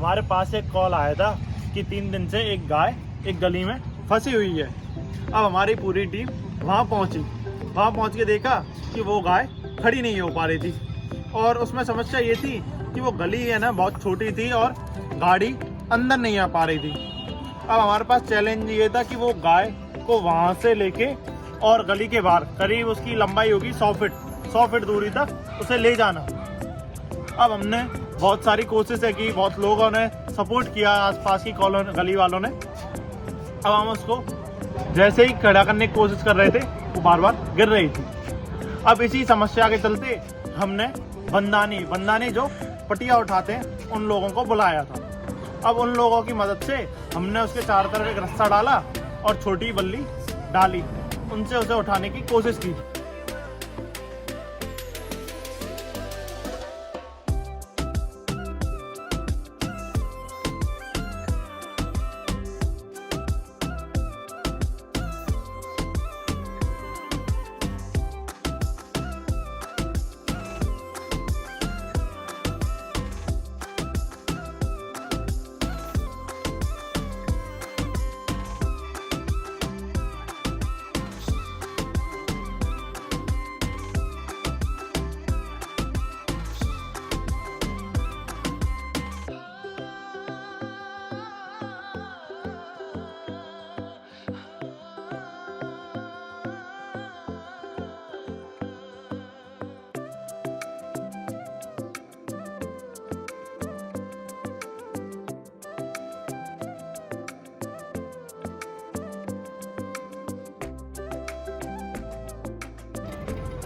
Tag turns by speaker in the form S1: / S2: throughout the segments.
S1: हमारे पास एक कॉल आया था कि 3 दिन से एक गाय एक गली में फंसी हुई है। अब हमारी पूरी टीम वहाँ पहुँची। वहाँ पहुँच के देखा कि वो गाय खड़ी नहीं हो पा रही थी और उसमें समस्या ये थी कि वो गली है ना बहुत छोटी थी और गाड़ी अंदर नहीं आ पा रही थी। अब हमारे पास चैलेंज ये था कि वो गाय को वहाँ से लेके और गली के बाहर करीब उसकी लंबाई होगी 100 फीट दूरी तक उसे ले जाना। अब हमने बहुत सारी कोशिशें की, बहुत लोगों ने सपोर्ट किया, आसपास की कॉलोनी गली वालों ने। अब हम उसको जैसे ही खड़ा करने की कोशिश कर रहे थे वो बार बार गिर रही थी। अब इसी समस्या के चलते हमने बंदानी जो पटिया उठाते हैं उन लोगों को बुलाया था। अब उन लोगों की मदद से हमने उसके चारों तरफ एक रस्सा डाला और छोटी बल्ली डाली, उनसे उसे उठाने की कोशिश की।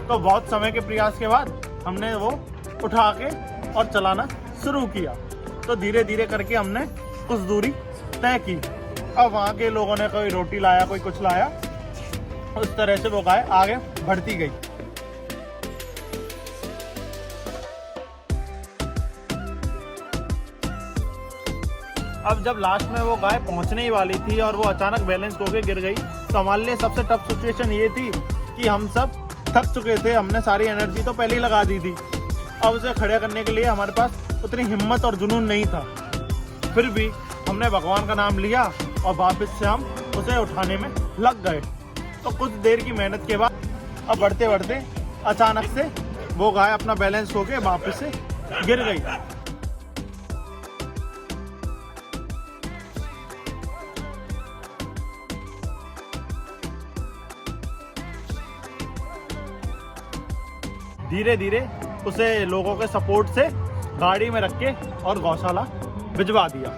S1: तो बहुत समय के प्रयास के बाद हमने वो उठा के और चलाना शुरू किया। तो धीरे धीरे करके हमने कुछ दूरी तय की। अब वहाँ के लोगों ने कोई रोटी लाया, कोई कुछ लाया, उस तरह से वो गाय आगे बढ़ती गई। अब जब लास्ट में वो गाय पहुँचने ही वाली थी और वो अचानक बैलेंस खो के गिर गई, तो हमारे लिए सबसे टफ सिचुएशन ये थी कि हम सब थक चुके थे, हमने सारी एनर्जी तो पहले ही लगा दी थी। अब उसे खड़ा करने के लिए हमारे पास उतनी हिम्मत और जुनून नहीं था। फिर भी हमने भगवान का नाम लिया और वापस से हम उसे उठाने में लग गए। तो कुछ देर की मेहनत के बाद अब बढ़ते बढ़ते अचानक से वो गाय अपना बैलेंस खो के वापस से गिर गई। धीरे धीरे उसे लोगों के सपोर्ट से गाड़ी में रख के और गौशाला भिजवा दिया।